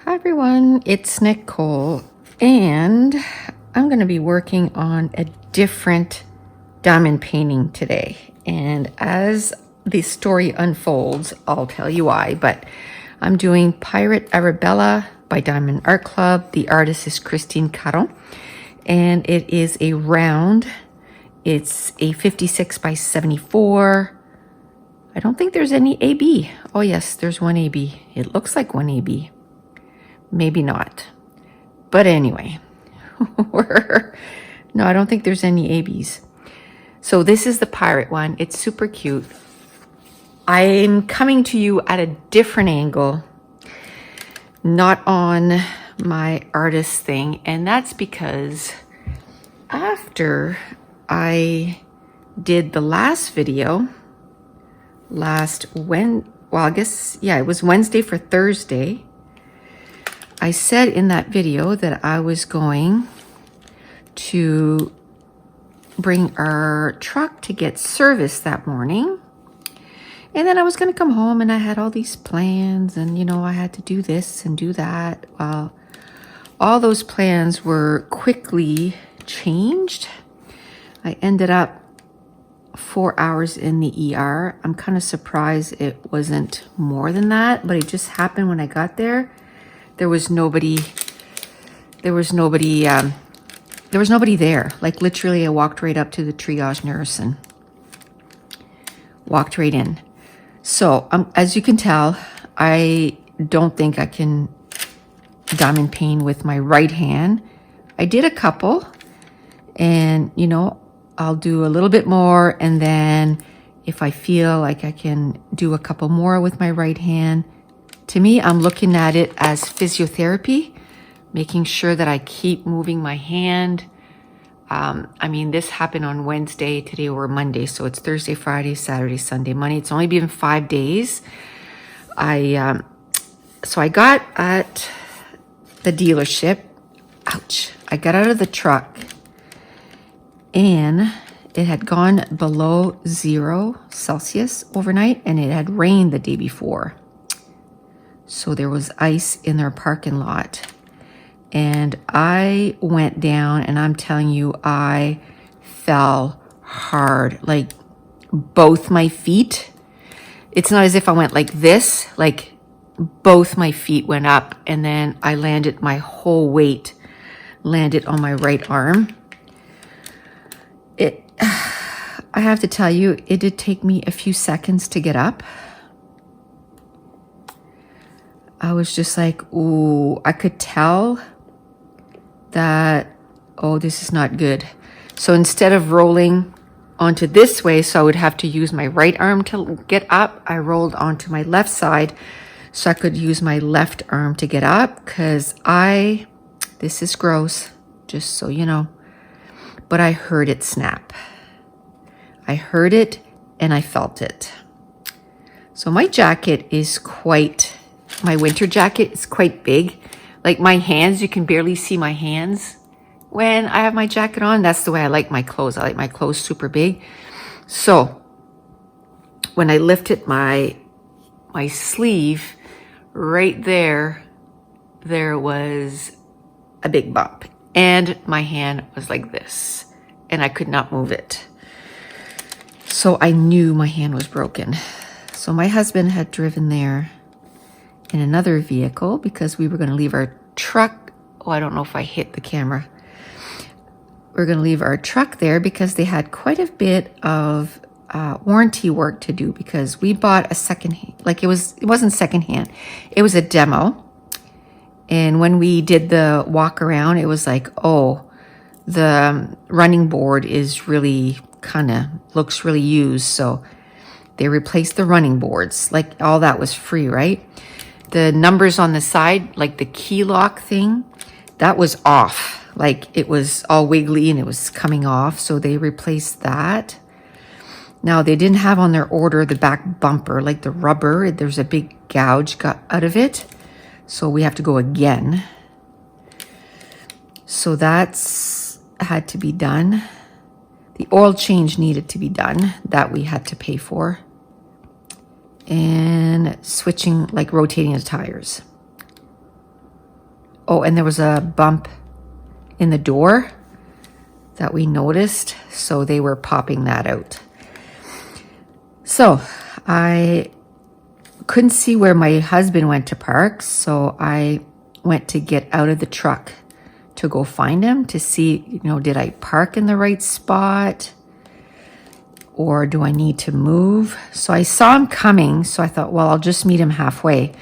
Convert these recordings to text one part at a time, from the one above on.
Hi everyone, it's Nicole, and I'm going to be working on a different diamond painting today. And as the story unfolds, I'll tell you why, but I'm doing Pirate Arabella by Diamond Art Club. The artist is Christine Caron, and it is a round. It's a 56 by 74. I don't think there's any AB. Oh yes, there's one AB. It looks like one AB. Maybe not. But anyway, no, I don't think there's any ABs. So this is the pirate one. It's super cute. I'm coming to you at a different angle, not on my artist thing. And that's because after I did the last video, I guess, yeah, it was Wednesday for Thursday. I said in that video that I was going to bring our truck to get serviced that morning. And then I was going to come home and I had all these plans and, I had to do this and do that. Well, all those plans were quickly changed. I ended up 4 hours in the ER. I'm kind of surprised it wasn't more than that, but it just happened when I got there. There was nobody there. Like literally I walked right up to the triage nurse and walked right in. So as you can tell, I don't think I can diamond paint with my right hand. I did a couple and I'll do a little bit more, and then if I feel like I can do a couple more with my right hand. To me, I'm looking at it as physiotherapy, making sure that I keep moving my hand. This happened on Wednesday, today we're Monday, so it's Thursday, Friday, Saturday, Sunday, Monday. It's only been 5 days. So I got at the dealership. Ouch. I got out of the truck and it had gone below 0 Celsius overnight, and it had rained the day before. So there was ice in their parking lot. And I went down, and I'm telling you, I fell hard. Like both my feet. It's not as if I went like this. Like both my feet went up, and then I landed, my whole weight landed on my right arm. I have to tell you, it did take me a few seconds to get up. I was just like, ooh, I could tell that, oh, this is not good. So instead of rolling onto this way, so I would have to use my right arm to get up, I rolled onto my left side so I could use my left arm to get up, because this is gross, just so you know, but I heard it snap. I heard it and I felt it. So my jacket is my winter jacket is quite big. Like my hands, you can barely see my hands when I have my jacket on. That's the way I like my clothes. I like my clothes super big. So when I lifted my sleeve, right there was a big bump. And my hand was like this. And I could not move it. So I knew my hand was broken. So my husband had driven there in another vehicle because we were going to leave our truck. Oh, I don't know if I hit the camera. We're going to leave our truck there because they had quite a bit of warranty work to do, because we bought a secondhand, like it wasn't secondhand, it was a demo. And when we did the walk around, it was like, oh, the running board is really looks really used. So they replaced the running boards. Like all that was free, right? The numbers on the side, like the key lock thing, that was off. Like it was all wiggly and it was coming off. So they replaced that. Now they didn't have on their order the back bumper, like the rubber. There's a big gouge got out of it. So we have to go again. So that's had to be done. The oil change needed to be done. That we had to pay for. And switching, like rotating the tires. Oh, and there was a bump in the door that we noticed, so they were popping that out. So I couldn't see where my husband went to park, so I went to get out of the truck to go find him to see, did I park in the right spot or do I need to move? So I saw him coming, so I thought, well, I'll just meet him halfway.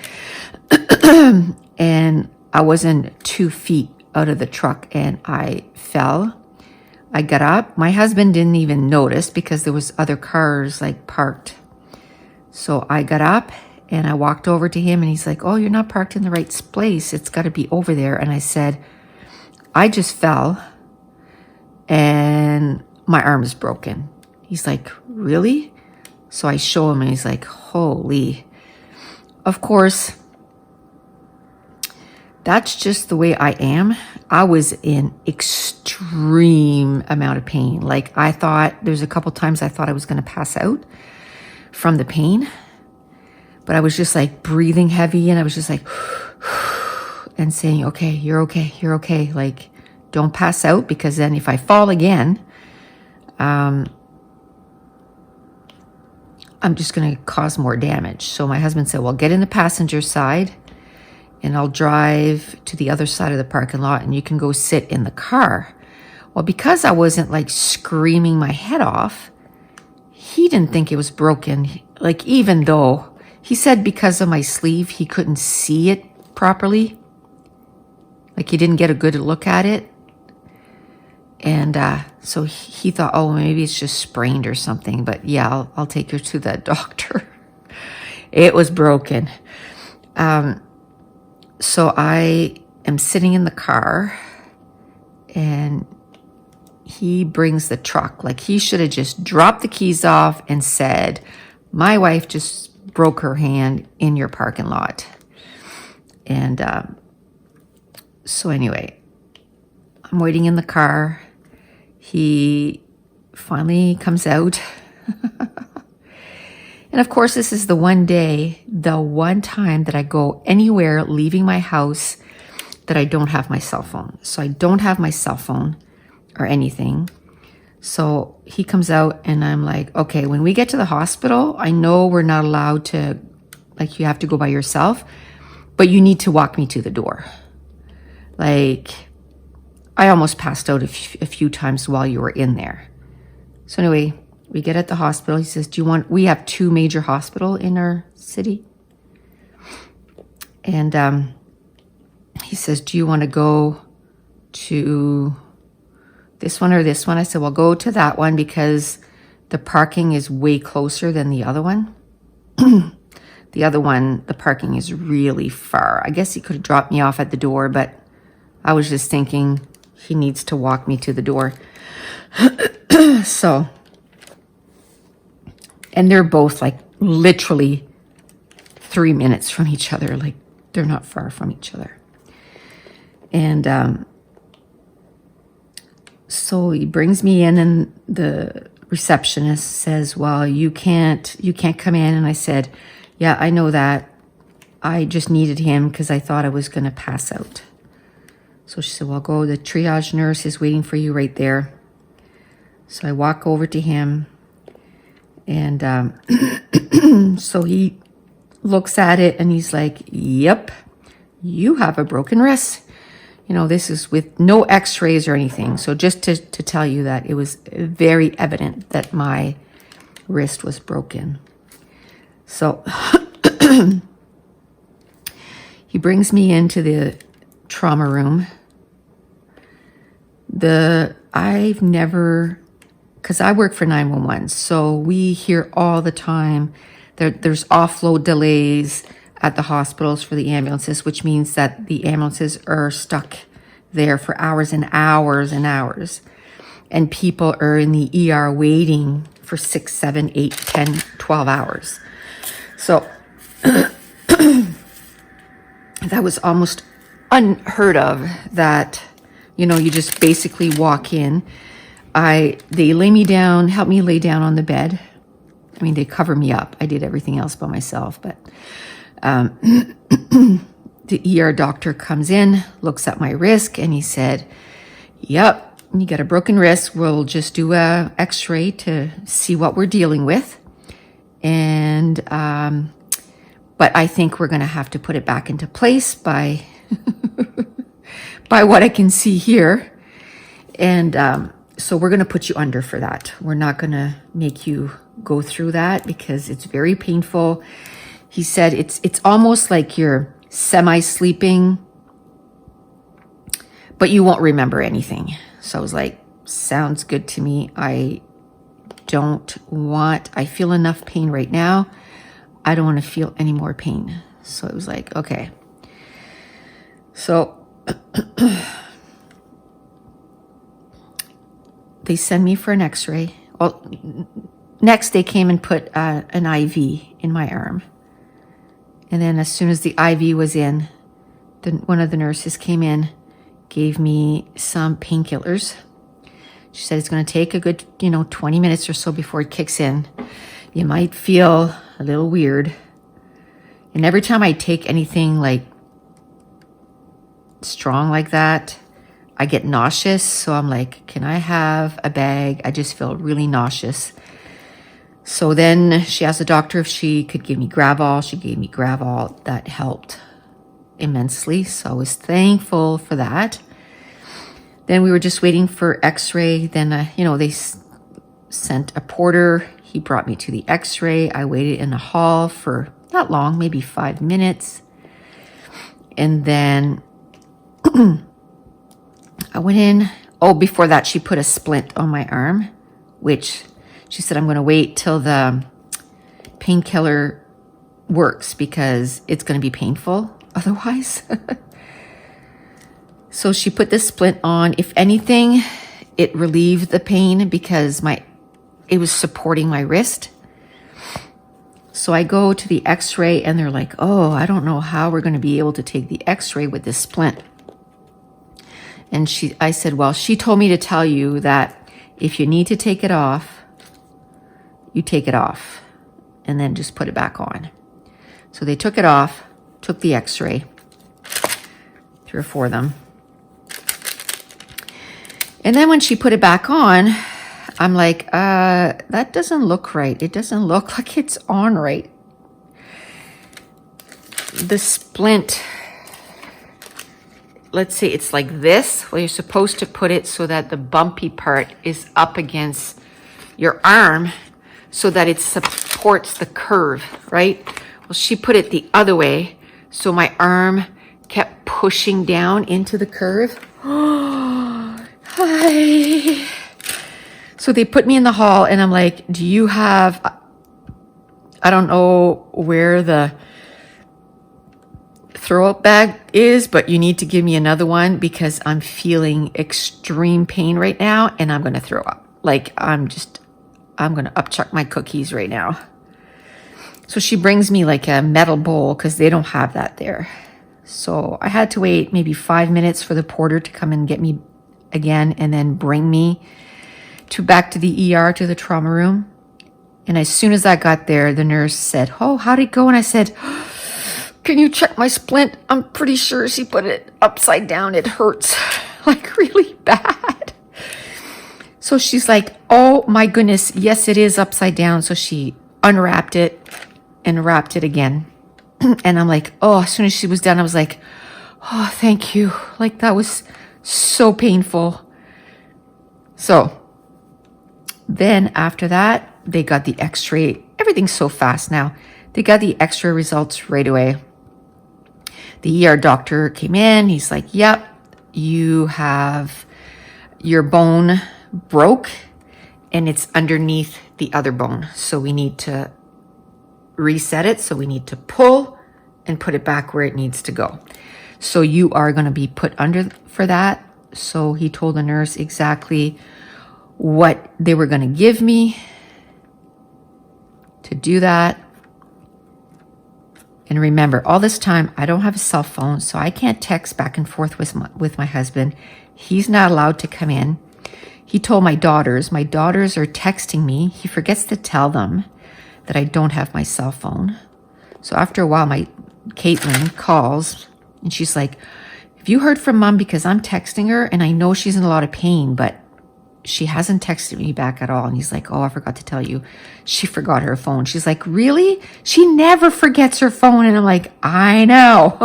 And I wasn't 2 feet out of the truck and I fell. I got up. My husband didn't even notice because there was other cars like parked. So I got up and I walked over to him and he's like, oh, you're not parked in the right place. It's got to be over there. And I said, I just fell and my arm is broken. He's like, really? So I show him and he's like, holy. Of course, that's just the way I am. I was in extreme amount of pain. Like there's a couple times I thought I was going to pass out from the pain, but I was just like breathing heavy and I was just like, and saying, okay, you're okay, you're okay. Like, don't pass out because then if I fall again, I'm just going to cause more damage. So my husband said, well, get in the passenger side and I'll drive to the other side of the parking lot and you can go sit in the car. Well, because I wasn't like screaming my head off, he didn't think it was broken. Like, even though he said because of my sleeve, he couldn't see it properly. Like he didn't get a good look at it. And so he thought, oh, maybe it's just sprained or something. But yeah, I'll take her to the doctor. It was broken. So I am sitting in the car and he brings the truck. Like he should have just dropped the keys off and said, my wife just broke her hand in your parking lot. And so anyway, I'm waiting in the car. He finally comes out. And of course, this is the one time that I go anywhere leaving my house that I don't have my cell phone. So I don't have my cell phone or anything. So he comes out and I'm like, okay, when we get to the hospital, I know we're not allowed to, like, you have to go by yourself, but you need to walk me to the door. Like, I almost passed out a few times while you were in there. So anyway, we get at the hospital. He says, we have 2 major hospitals in our city. And he says, do you want to go to this one or this one? I said, well, go to that one because the parking is way closer than the other one. The other one, the parking is really far. I guess he could have dropped me off at the door, but I was just thinking he needs to walk me to the door. So, and they're both like literally 3 minutes from each other. Like they're not far from each other. And so he brings me in and the receptionist says, well, you can't come in. And I said, yeah, I know that. I just needed him because I thought I was going to pass out. So she said, well, go. The triage nurse is waiting for you right there. So I walk over to him. And so he looks at it and he's like, yep, you have a broken wrist. This is with no x-rays or anything. So just to tell you that it was very evident that my wrist was broken. So he brings me into the trauma room. Because I work for 911, so we hear all the time there's offload delays at the hospitals for the ambulances, which means that the ambulances are stuck there for hours and hours and hours. And people are in the ER waiting for 6, 7, 8, 10, 12 hours. So that was almost unheard of that, you just basically walk in. They lay me down, help me lay down on the bed. I mean, they cover me up. I did everything else by myself, but the ER doctor comes in, looks at my wrist, and he said, yep, you got a broken wrist. We'll just do a x-ray to see what we're dealing with. And, but I think we're going to have to put it back into place by, by what I can see here. And, so we're going to put you under for that. We're not going to make you go through that because it's very painful. He said it's almost like you're semi-sleeping, but you won't remember anything. So I was like, sounds good to me. I feel enough pain right now. I don't want to feel any more pain. So it was like, okay. So they send me for an x-ray. Well, next they came and put an IV in my arm. And then as soon as the IV was in, one of the nurses came in, gave me some painkillers. She said it's going to take a good, 20 minutes or so before it kicks in. You might feel a little weird. And every time I take anything like strong like that, I get nauseous. So I'm like, can I have a bag? I just feel really nauseous. So then she asked the doctor if she could give me Gravol. She gave me Gravol. That helped immensely. So I was thankful for that. Then we were just waiting for x-ray. Then, they sent a porter. He brought me to the x-ray. I waited in the hall for not long, maybe 5 minutes. And then I went in. Oh, before that, she put a splint on my arm, which she said, I'm going to wait till the painkiller works because it's going to be painful otherwise. So she put this splint on. If anything, it relieved the pain because it was supporting my wrist. So I go to the x-ray and they're like, oh, I don't know how we're going to be able to take the x-ray with this splint. And I said, well, she told me to tell you that if you need to take it off, you take it off and then just put it back on. So they took it off, took the x-ray, 3 or 4 of them. And then when she put it back on, I'm like, that doesn't look right. It doesn't look like it's on right. The splint, let's say it's like this. Well, you're supposed to put it so that the bumpy part is up against your arm so that it supports the curve, right? Well, she put it the other way. So my arm kept pushing down into the curve. Hi. So they put me in the hall and I'm like, do you have, I don't know where the throw up bag is, but you need to give me another one because I'm feeling extreme pain right now and I'm going to throw up. Like I'm going to upchuck my cookies right now. So she brings me like a metal bowl because they don't have that there. So I had to wait maybe 5 minutes for the porter to come and get me again and then bring me back to the ER, to the trauma room. And as soon as I got there, the nurse said, oh, how'd it go? And I said, can you check my splint? I'm pretty sure she put it upside down. It hurts like really bad. So she's like, oh my goodness, yes, it is upside down. So she unwrapped it and wrapped it again. And I'm like, oh, as soon as she was done, I was like, oh, thank you. Like that was so painful. So then after that, they got the x-ray. Everything's so fast now. They got the x-ray results right away. The ER doctor came in. He's like, yep, you have your bone broke and it's underneath the other bone. So we need to reset it. So we need to pull and put it back where it needs to go. So you are going to be put under for that. So he told the nurse exactly what they were going to give me to do that. And remember, all this time, I don't have a cell phone, so I can't text back and forth with my husband. He's not allowed to come in. He told my daughters are texting me. He forgets to tell them that I don't have my cell phone. So after a while, my Caitlin calls, And she's like, have you heard from Mom? Because I'm texting her and I know she's in a lot of pain, but she hasn't texted me back at all. And he's like, oh, I forgot to tell you. She forgot her phone. She's like, really? She never forgets her phone. And I'm like, I know.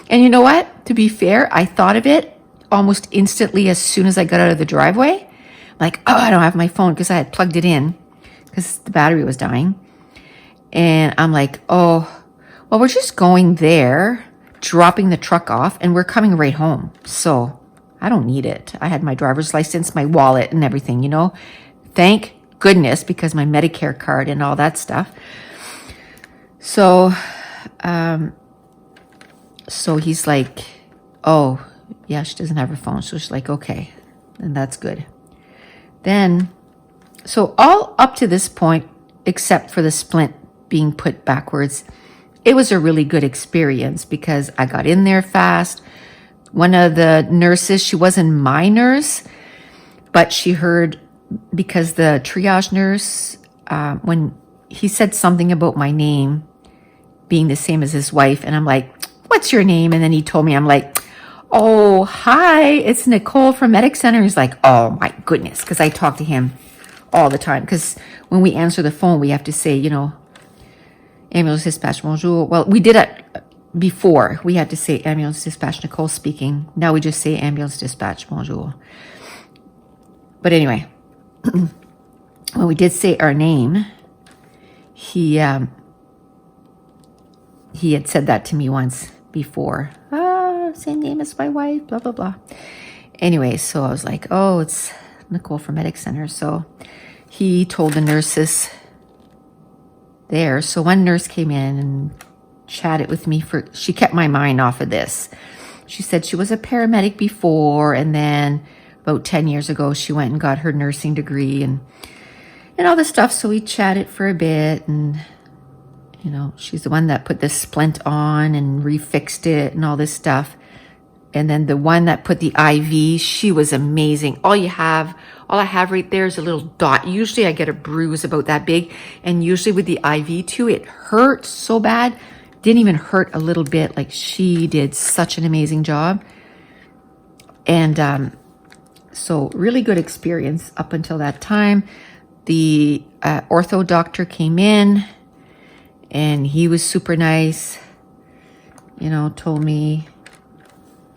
And you know what? To be fair, I thought of it almost instantly as soon as I got out of the driveway. Like, oh, I don't have my phone because I had plugged it in because the battery was dying. And I'm like, oh, well, we're just going there, dropping the truck off, and we're coming right home. So I don't need it. I had my driver's license, my wallet, and everything, you know. Thank goodness, because my Medicare card and all that stuff. So, so he's like, oh, yeah, she doesn't have her phone. So she's like, okay, then that's good. Then, so all up to this point, except for the splint being put backwards, it was a really good experience because I got in there fast. One of the nurses, she wasn't my nurse, but she heard, because the triage nurse, when he said something about my name being the same as his wife, and I'm like, what's your name? And then he told me, I'm like, oh, hi, it's Nicole from Medic Center. He's like, oh my goodness, because I talk to him all the time. Because when we answer the phone, we have to say, you know, ambulance dispatch, bonjour. Well, we did it before. We had to say ambulance dispatch, Nicole speaking. Now we just say ambulance dispatch, bonjour. But anyway, when we did say our name, he had said that to me once before. Same name as my wife, blah, blah, blah. Anyway, so I was like, oh, it's Nicole from Medic Center. So he told the nurses there. So one nurse came in and chatted with me she kept my mind off of this. She said she was a paramedic before, and then about 10 years ago, she went and got her nursing degree and all this stuff. So we chatted for a bit, and you know, she's the one that put the splint on and refixed it and all this stuff. And then the one that put the IV, she was amazing. All I have right there is a little dot. Usually I get a bruise about that big. And usually with the IV too, it hurt so bad. Didn't even hurt a little bit. Like, she did such an amazing job. And so really good experience up until that time. The ortho doctor came in and he was super nice. You know, told me,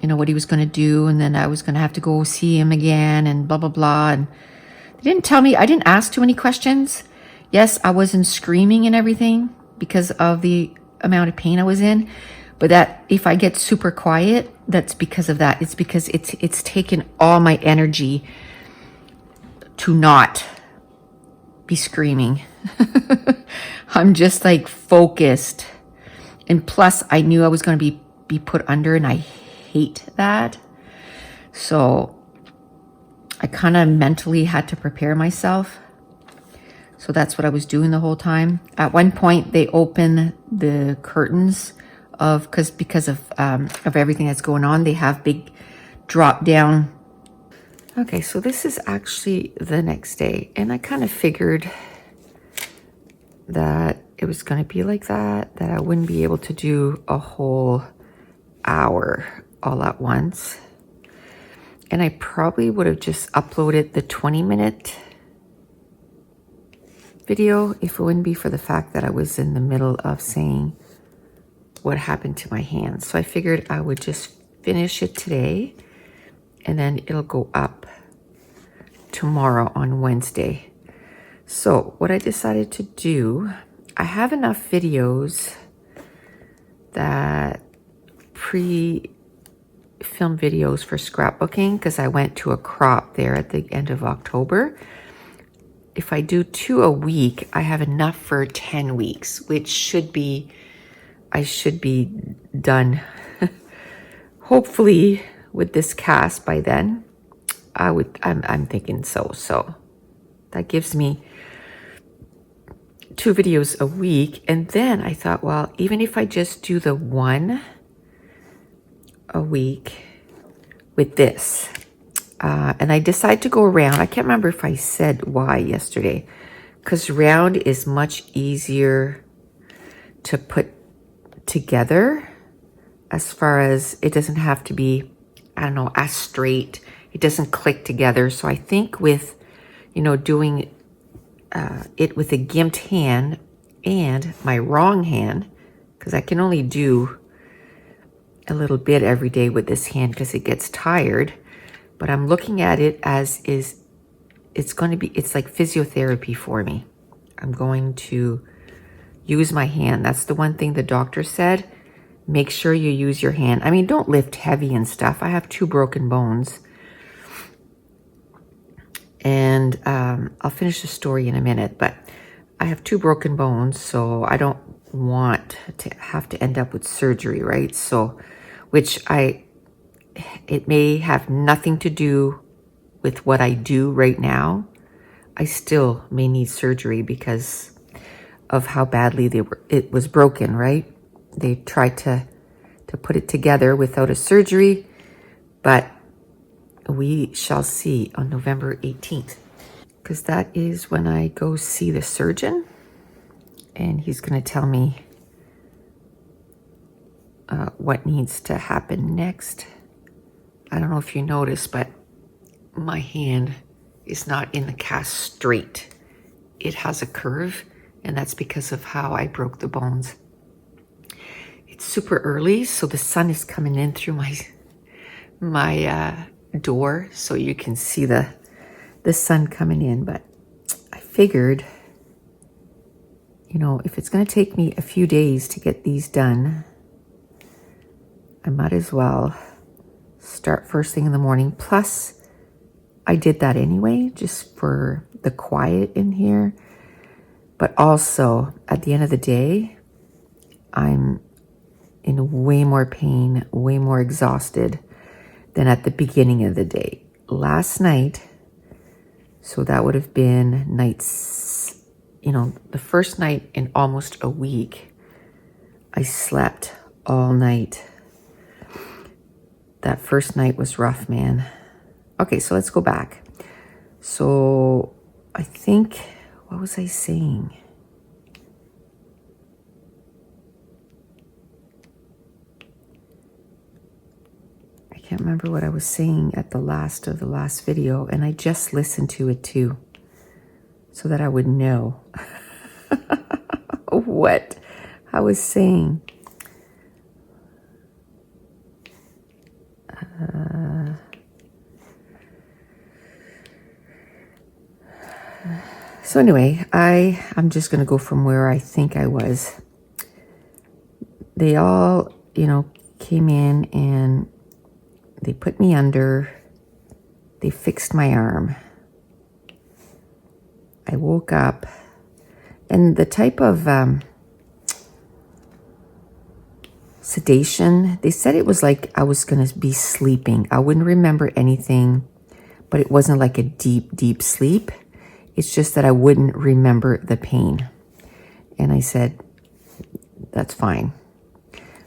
you know, what he was going to do, and then I was going to have to go see him again and blah, blah, blah. And they didn't tell me, I didn't ask too many questions. Yes, I wasn't screaming and everything because of the amount of pain I was in, but that if I get super quiet, that's because of that. It's because it's taken all my energy to not be screaming. I'm just like focused. And plus I knew I was going to be put under, and I hate that. So I kind of mentally had to prepare myself. So that's what I was doing the whole time. At one point they open the curtains because of everything that's going on. They have big drop down. Okay, so this is actually the next day, and I kind of figured that it was going to be like that I wouldn't be able to do a whole hour all at once. And I probably would have just uploaded the 20-minute video if it wouldn't be for the fact that I was in the middle of saying what happened to my hands. So I figured I would just finish it today, and then it'll go up tomorrow on Wednesday. So what I decided to do, I have enough videos that pre-film videos for scrapbooking, because I went to a crop there at the end of October. If I do 2 a week, I have enough for 10 weeks, which I should be done hopefully with this cast by then. I'm thinking so. So that gives me 2 videos a week. And then I thought, well, even if I just do the 1 a week with this, and I decided to go around. I can't remember if I said why yesterday, because round is much easier to put together as far as it doesn't have to be, I don't know, as straight. It doesn't click together. So I think with, doing it with a gimped hand and my wrong hand, because I can only do a little bit every day with this hand because it gets tired. But I'm looking at it as it's like physiotherapy for me. I'm going to use my hand. That's the one thing the doctor said. Make sure you use your hand. I mean, don't lift heavy and stuff. I have 2 broken bones. And I'll finish the story in a minute, but I have 2 broken bones, so I don't want to have to end up with surgery, right? So, it may have nothing to do with what I do right now. I still may need surgery because of how badly it was broken, right? They tried to put it together without a surgery, but we shall see on November 18th, because that is when I go see the surgeon, and he's going to tell me what needs to happen next. I don't know if you noticed, but my hand is not in the cast straight. It has a curve, and that's because of how I broke the bones. It's super early, so the sun is coming in through my door, so you can see the sun coming in. But I figured, if it's going to take me a few days to get these done, I might as well start first thing in the morning. Plus, I did that anyway, just for the quiet in here. But also, at the end of the day, I'm in way more pain, way more exhausted than at the beginning of the day. Last night, so that would have been nights, the first night in almost a week, I slept all night. That first night was rough, man. Okay, so let's go back. So I think, what was I saying? I can't remember what I was saying at the last video, and I just listened to it too, so that I would know what I was saying. So anyway, I'm just going to go from where I think I was. They all, came in and they put me under. They fixed my arm. I woke up, and the type of sedation, they said it was like I was going to be sleeping. I wouldn't remember anything, but it wasn't like a deep, deep sleep. It's just that I wouldn't remember the pain. And I said, that's fine.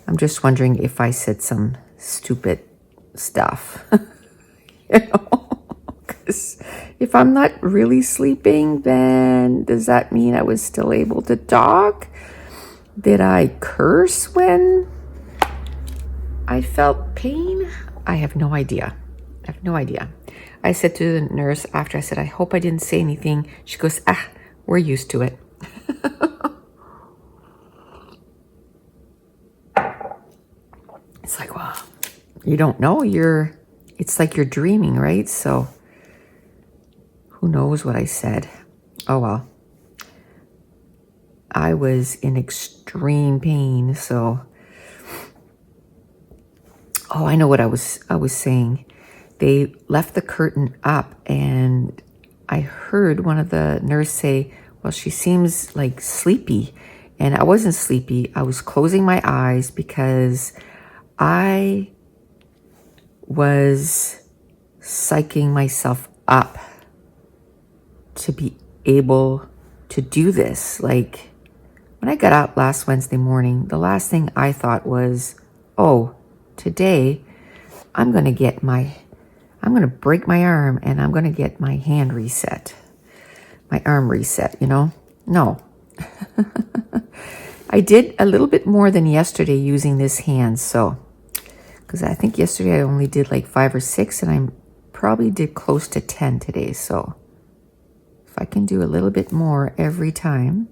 I'm just wondering if I said some stupid stuff. Because if I'm not really sleeping, then does that mean I was still able to talk? Did I curse when I felt pain? I have no idea. I said to the nurse after, I said, I hope I didn't say anything. She goes, we're used to it. It's like, well, you don't know. It's like you're dreaming, right? So who knows what I said? Oh, well. I was in extreme pain, so. Oh, I know what I was saying. They left the curtain up, and I heard one of the nurses say, well, she seems like sleepy. And I wasn't sleepy. I was closing my eyes because I was psyching myself up to be able to do this. Like, when I got out last Wednesday morning, the last thing I thought was, oh, today I'm going to break my arm and I'm going to get my hand reset, my arm reset, No. I did a little bit more than yesterday using this hand, so because I think yesterday I only did like 5 or 6, and I probably did close to 10 today. So if I can do a little bit more every time,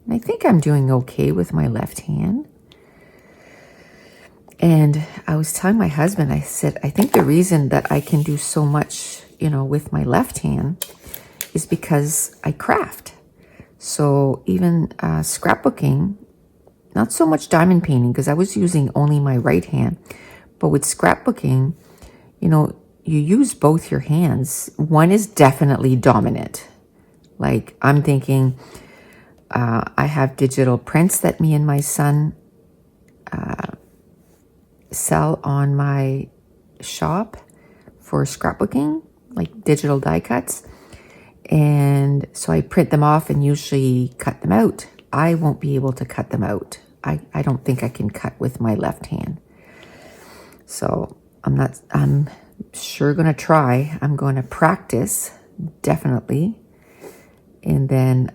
and I think I'm doing okay with my left hand. And I was telling my husband, I said, I think the reason that I can do so much, with my left hand is because I craft. So even scrapbooking, not so much diamond painting because I was using only my right hand, but with scrapbooking, you use both your hands. One is definitely dominant. Like I'm thinking, I have digital prints that me and my son sell on my shop for scrapbooking, like digital die cuts. And so I print them off and usually cut them out. I won't be able to cut them out. I don't think I can cut with my left hand. So I'm sure going to try. I'm going to practice, definitely. And then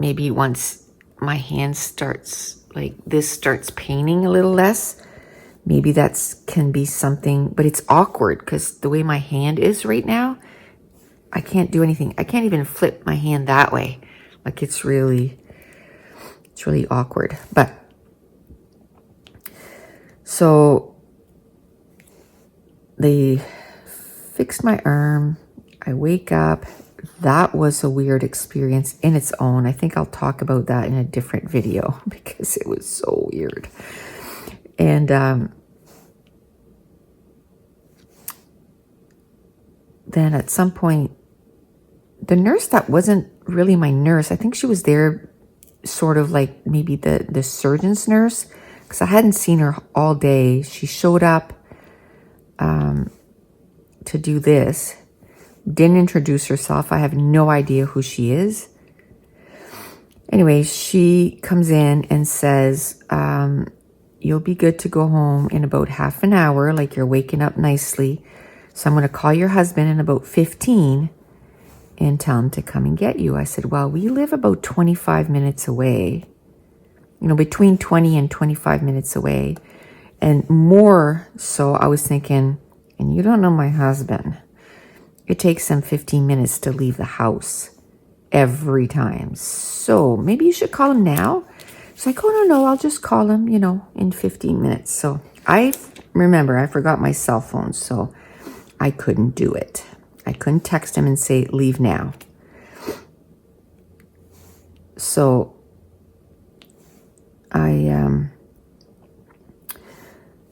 maybe once my hand starts, like this starts painting a little less, maybe can be something, but it's awkward because the way my hand is right now, I can't do anything. I can't even flip my hand that way. Like it's really awkward. But so they fixed my arm. I wake up. That was a weird experience in its own. I think I'll talk about that in a different video because it was so weird. And then at some point, the nurse that wasn't really my nurse, I think she was there sort of like maybe the surgeon's nurse, because I hadn't seen her all day. She showed up to do this, didn't introduce herself. I have no idea who she is. Anyway, she comes in and says, you'll be good to go home in about half an hour, like you're waking up nicely. So I'm going to call your husband in about 15 and tell him to come and get you. I said, well, we live about 25 minutes away, between 20 and 25 minutes away. And more so, I was thinking, and you don't know my husband, it takes him 15 minutes to leave the house every time. So maybe you should call him now. It's like, oh, no, I'll just call him, in 15 minutes. So I forgot my cell phone, so I couldn't do it. I couldn't text him and say, leave now. So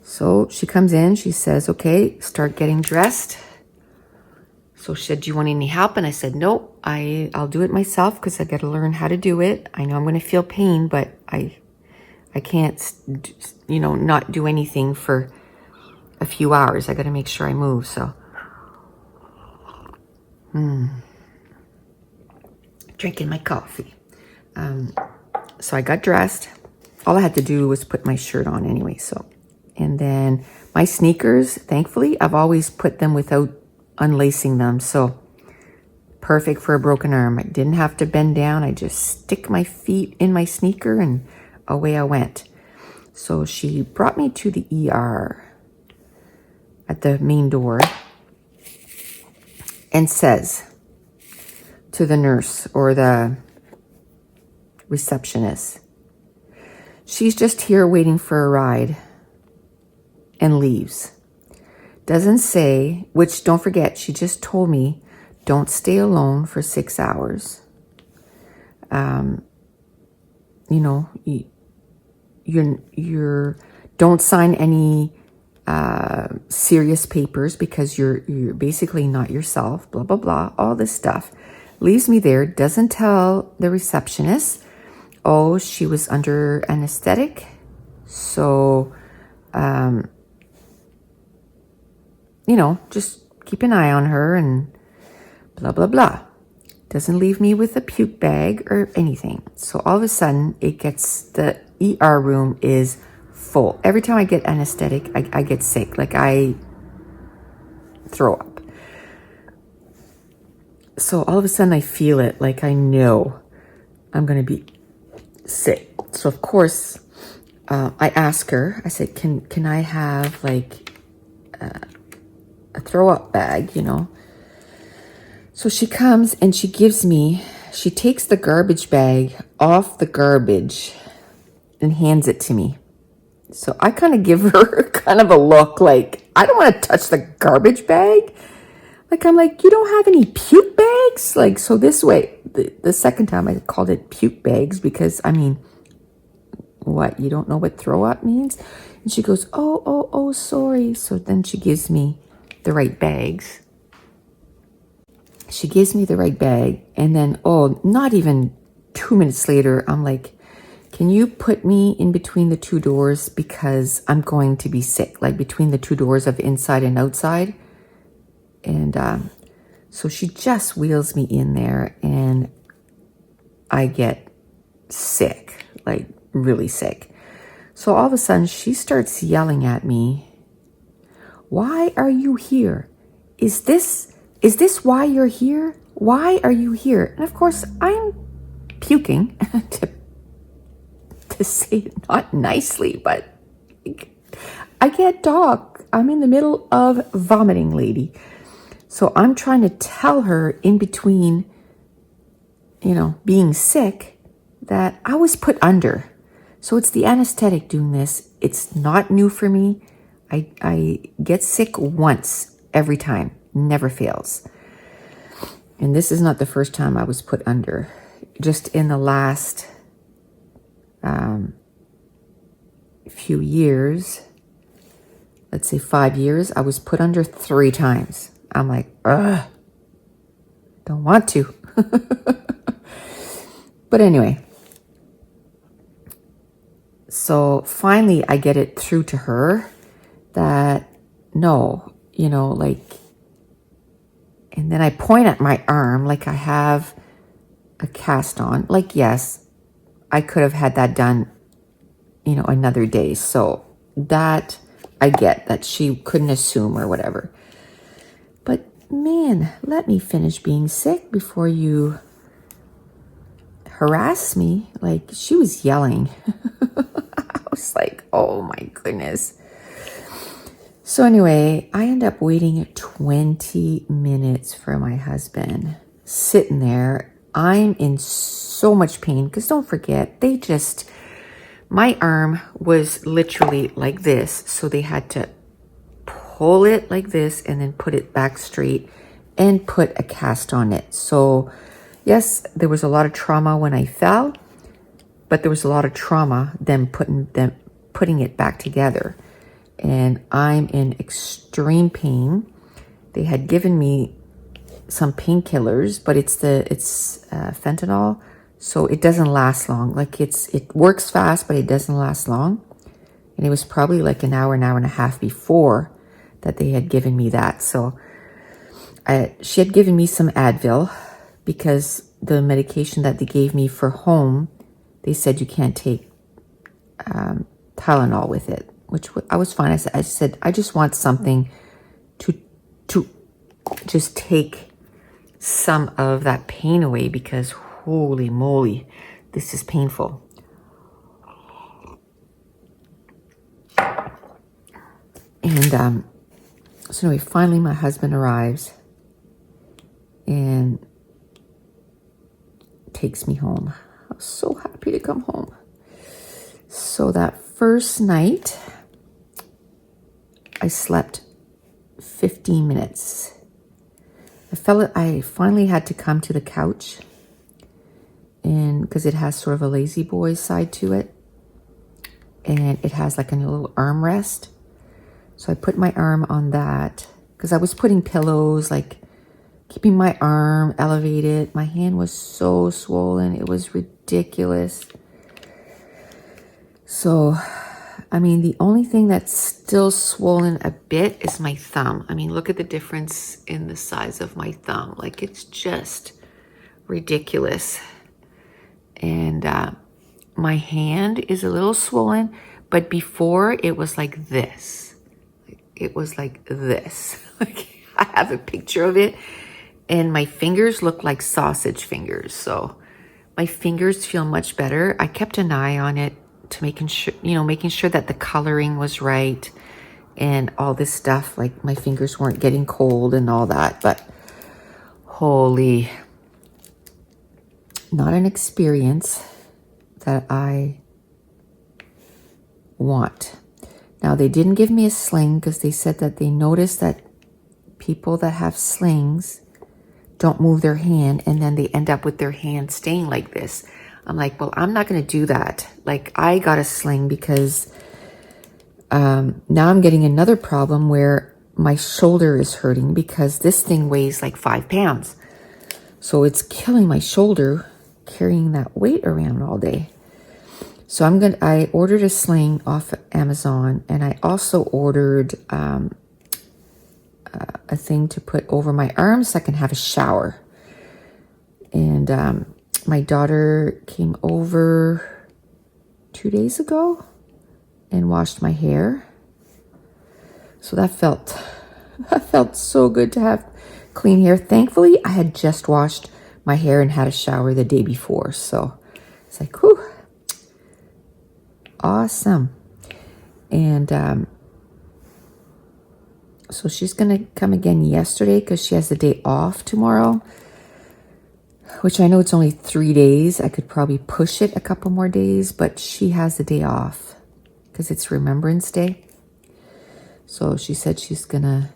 so she comes in, she says, okay, start getting dressed. So she said, do you want any help? And I said, no, I'll do it myself because I got to learn how to do it. I know I'm going to feel pain, but I can't, not do anything for a few hours. I got to make sure I move. So drinking my coffee. So I got dressed. All I had to do was put my shirt on anyway. So, and then my sneakers, thankfully, I've always put them without unlacing them. So perfect for a broken arm. I didn't have to bend down. I just stick my feet in my sneaker and away I went. So she brought me to the ER at the main door and says to the nurse or the receptionist, she's just here waiting for a ride, and leaves. Doesn't say, which don't forget, she just told me, don't stay alone for 6 hours. You're don't sign any serious papers because you're basically not yourself, blah, blah, blah, all this stuff. Leaves me there, doesn't tell the receptionist, oh, she was under anesthetic. So, just keep an eye on her and blah, blah, blah. Doesn't leave me with a puke bag or anything. So all of a sudden, the ER room is full. Every time I get anesthetic, I get sick. Like I throw up. So all of a sudden I feel it. Like I know I'm going to be sick. So of course I asked her, I said, can I have like a throw up bag, you know? So she comes and she takes the garbage bag off the garbage and hands it to me. So I kind of give her kind of a look like, I don't want to touch the garbage bag. Like, I'm like, you don't have any puke bags? Like, so this way, the second time I called it puke bags because, I mean, what, you don't know what throw up means? And she goes, oh, sorry. So then she gives me the right bags. She gives me the right bag. And then, not even 2 minutes later, I'm like, can you put me in between the two doors because I'm going to be sick, like between the two doors of inside and outside. And so she just wheels me in there and I get sick, like really sick. So all of a sudden she starts yelling at me, why are you here? Is this why you're here? Why are you here? And of course I'm puking to say it not nicely, but I can't talk. I'm in the middle of vomiting, lady. So I'm trying to tell her in between, you know, being sick that I was put under. So it's the anesthetic doing this. It's not new for me. I get sick once every time, never fails. And this is not the first time I was put under. Just in the last few years, let's say 5 years, I was put under 3 times. I'm like, ugh, don't want to. But anyway, so finally I get it through to her that no, you know, like, and then I point at my arm like I have a cast on. Like, yes, I could have had that done, you know, another day. So that I get that she couldn't assume or whatever. But man, let me finish being sick before you harass me. Like, she was yelling. I was like, oh my goodness. So anyway, I end up waiting 20 minutes for my husband, sitting there. I'm in so much pain because don't forget, my arm was literally like this. So they had to pull it like this and then put it back straight and put a cast on it. So yes, there was a lot of trauma when I fell, but there was a lot of trauma then putting it back together. And I'm in extreme pain. They had given me some painkillers, but it's fentanyl, so it doesn't last long. Like, it works fast, but it doesn't last long. And it was probably like an hour and a half before that they had given me that. So she had given me some Advil because the medication that they gave me for home, they said you can't take Tylenol with it, which I was fine. I said, I just want something to just take some of that pain away because holy moly, this is painful. And so anyway, finally my husband arrives and takes me home. I was so happy to come home. So that first night, I slept 15 minutes. I finally had to come to the couch, and because it has sort of a lazy boy side to it, and it has like a little armrest. So I put my arm on that because I was putting pillows, like keeping my arm elevated. My hand was so swollen. It was ridiculous. So, I mean, the only thing that's still swollen a bit is my thumb. I mean, look at the difference in the size of my thumb. Like, it's just ridiculous. And my hand is a little swollen, but before it was like this. It was like this. Like, I have a picture of it, and my fingers look like sausage fingers. So my fingers feel much better. I kept an eye on it to making sure that the coloring was right and all this stuff. Like my fingers weren't getting cold and all that, but holy, not an experience that I want. Now, they didn't give me a sling because they said that they noticed that people that have slings don't move their hand and then they end up with their hand staying like this. I'm like, well, I'm not going to do that. Like, I got a sling because now I'm getting another problem where my shoulder is hurting because this thing weighs like 5 pounds. So it's killing my shoulder carrying that weight around all day. So I ordered a sling off of Amazon, and I also ordered a thing to put over my arms so I can have a shower. And my daughter came over 2 days ago and washed my hair. So that felt so good to have clean hair. Thankfully, I had just washed my hair and had a shower the day before. So it's like, whew. Awesome. And so she's gonna come again yesterday because she has the day off tomorrow, which I know it's only 3 days. I could probably push it a couple more days, but she has the day off because it's Remembrance Day. So she said she's gonna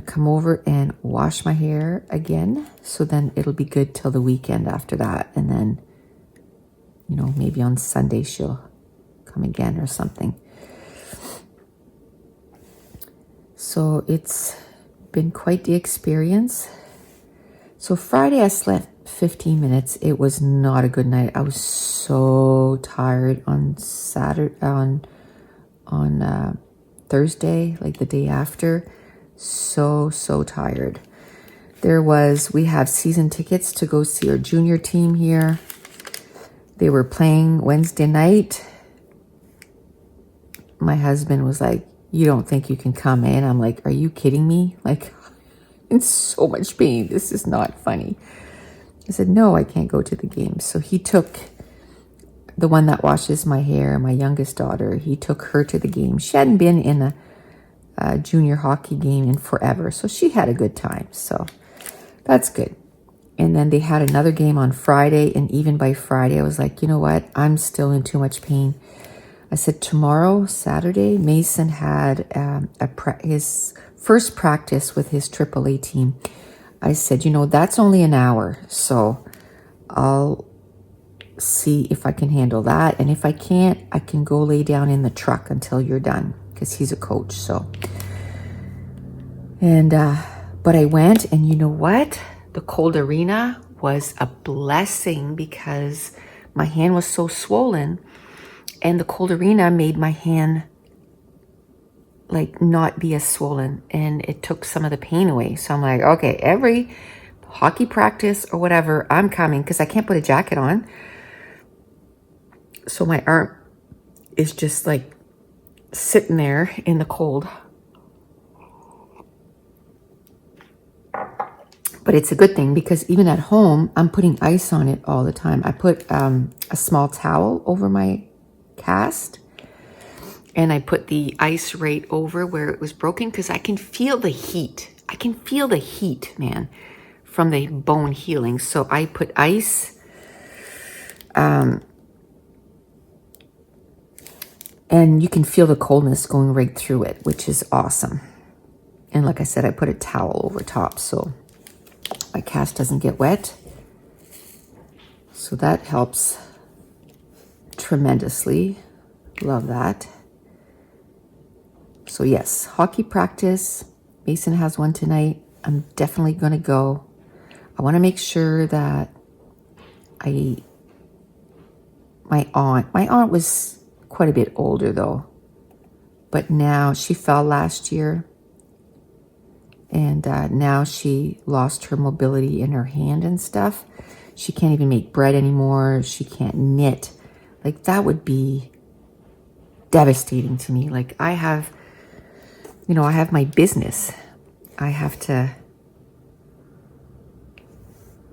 come over and wash my hair again. So then it'll be good till the weekend after that, and then maybe on Sunday she'll come again or something. So it's been quite the experience. So Friday I slept 15 minutes. It was not a good night. I was so tired on Thursday, like the day after. So tired. We have season tickets to go see our junior team here. They were playing Wednesday night. My husband was like, "You don't think you can come in?" I'm like, "Are you kidding me? Like, I'm in so much pain. This is not funny." I said, "No, I can't go to the game." So he took the one that washes my hair, my youngest daughter, he took her to the game. She hadn't been in a junior hockey game in forever. So she had a good time. So that's good. And then they had another game on Friday. And even by Friday, I was like, you know what? I'm still in too much pain. I said, tomorrow, Saturday, Mason had his first practice with his AAA team. I said, that's only an hour. So I'll see if I can handle that. And if I can't, I can go lay down in the truck until you're done. Because he's a coach. So, and, but I went, and you know what? The cold arena was a blessing because my hand was so swollen, and the cold arena made my hand like not be as swollen, and it took some of the pain away. So I'm like, okay, every hockey practice or whatever, I'm coming because I can't put a jacket on. So my arm is just like sitting there in the cold. But it's a good thing because even at home, I'm putting ice on it all the time. I put a small towel over my cast, and I put the ice right over where it was broken because I can feel the heat. I can feel the heat, man, from the bone healing. So I put ice, and you can feel the coldness going right through it, which is awesome. And like I said, I put a towel over top so my cast doesn't get wet. So that helps tremendously. Love that. So yes, hockey practice. Mason has one tonight. I'm definitely going to go. I want to make sure that my aunt was quite a bit older though, but now she fell last year. And now she lost her mobility in her hand and stuff. She can't even make bread anymore. She can't knit. Like, that would be devastating to me. Like, I have my business. I have to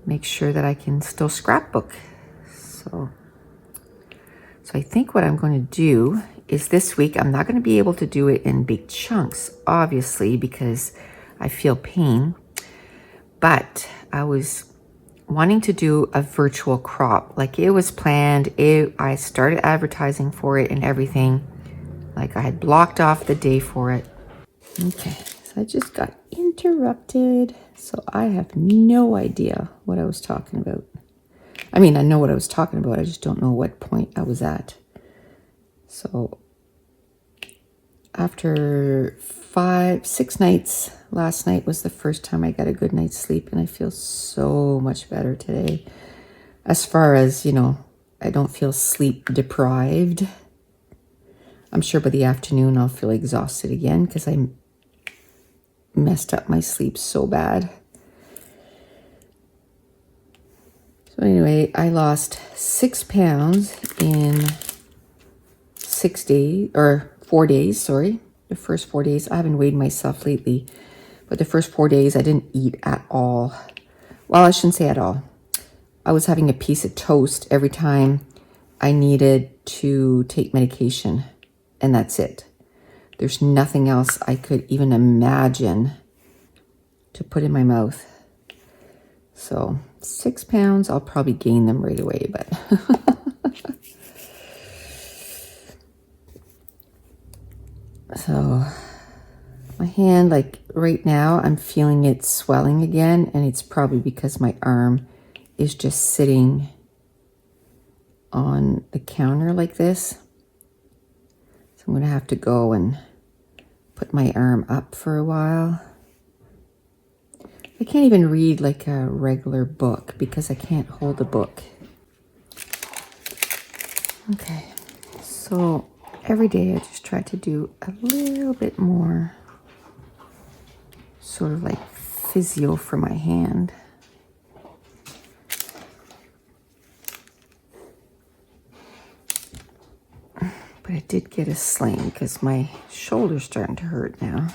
make sure that I can still scrapbook. So So I think what I'm going to do is this week, I'm not going to be able to do it in big chunks, obviously, because I feel pain. But I was wanting to do a virtual crop. Like it was planned. I started advertising for it and everything. Like I had blocked off the day for it. Okay, so I just got interrupted. So I have no idea what I was talking about. I mean, I know what I was talking about. I just don't know what point I was at. So after 6 nights, last night was the first time I got a good night's sleep, and I feel so much better today. As far as, you know, I don't feel sleep deprived. I'm sure by the afternoon I'll feel exhausted again because I messed up my sleep so bad. So anyway, I lost 6 pounds in 6 days, or 4 days, sorry. The first 4 days, I haven't weighed myself lately, but the first 4 days I didn't eat at all. Well, I shouldn't say at all. I was having a piece of toast every time I needed to take medication, and that's it. There's nothing else I could even imagine to put in my mouth. So 6 pounds, I'll probably gain them right away, but so my hand, like right now, I'm feeling it swelling again, and it's probably because my arm is just sitting on the counter like this. So I'm gonna have to go and put my arm up for a while. I can't even read like a regular book because I can't hold a book. Okay, so every day I just try to do a little bit more sort of like physio for my hand. But I did get a sling because my shoulder's starting to hurt now.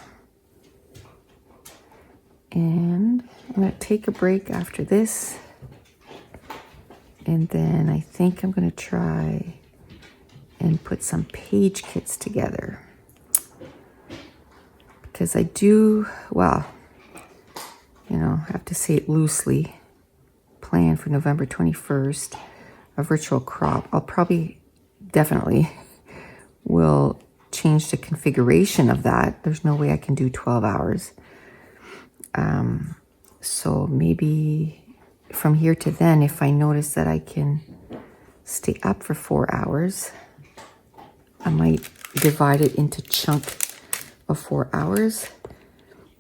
And I'm going to take a break after this. And then I think I'm going to try and put some page kits together. Because I do, well, you know, I have to say it loosely, plan for November 21st, a virtual crop. I'll probably, definitely will change the configuration of that. There's no way I can do 12 hours. So maybe from here to then, if I notice that I can stay up for 4 hours, I might divide it into chunk of 4 hours.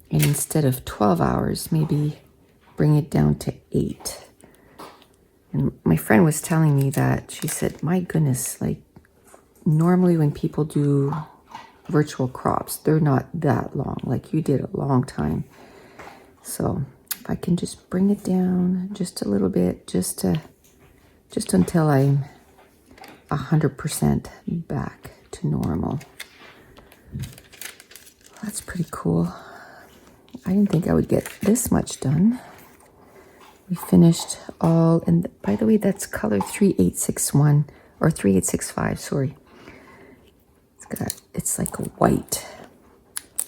And instead of 12 hours, maybe bring it down to 8. And my friend was telling me that, she said, my goodness, like normally when people do virtual crops, they're not that long. Like you did a long time. So if I can just bring it down just a little bit, just until I'm 100% back to normal. That's pretty cool. I didn't think I would get this much done. We finished all, and by the way, that's color 3861 or 3865, sorry. It's like a white.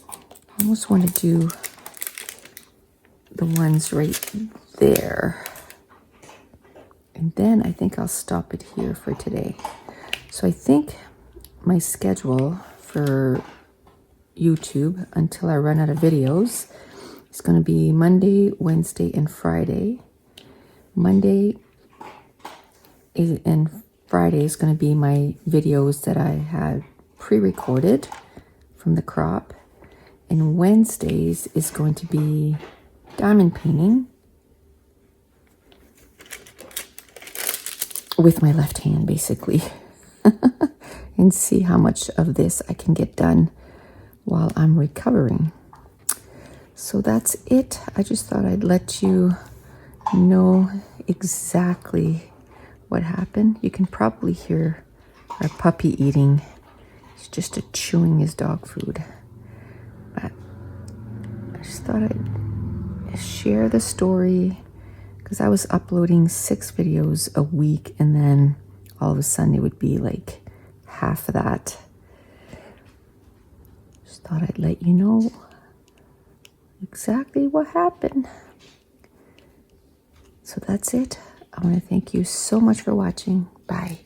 I almost want to do the ones right there. And then I think I'll stop it here for today. So I think my schedule for YouTube until I run out of videos is going to be Monday, Wednesday, and Friday. Monday and Friday is going to be my videos that I had pre-recorded from the crop. And Wednesdays is going to be diamond painting with my left hand, basically. And see how much of this I can get done while I'm recovering. So that's it. I just thought I'd let you know exactly what happened. You can probably hear our puppy eating. He's just chewing his dog food. But I just thought I'd share the story because I was uploading 6 videos a week, and then all of a sudden it would be like half of that. Just thought I'd let you know exactly what happened. So that's it. I want to thank you so much for watching. Bye.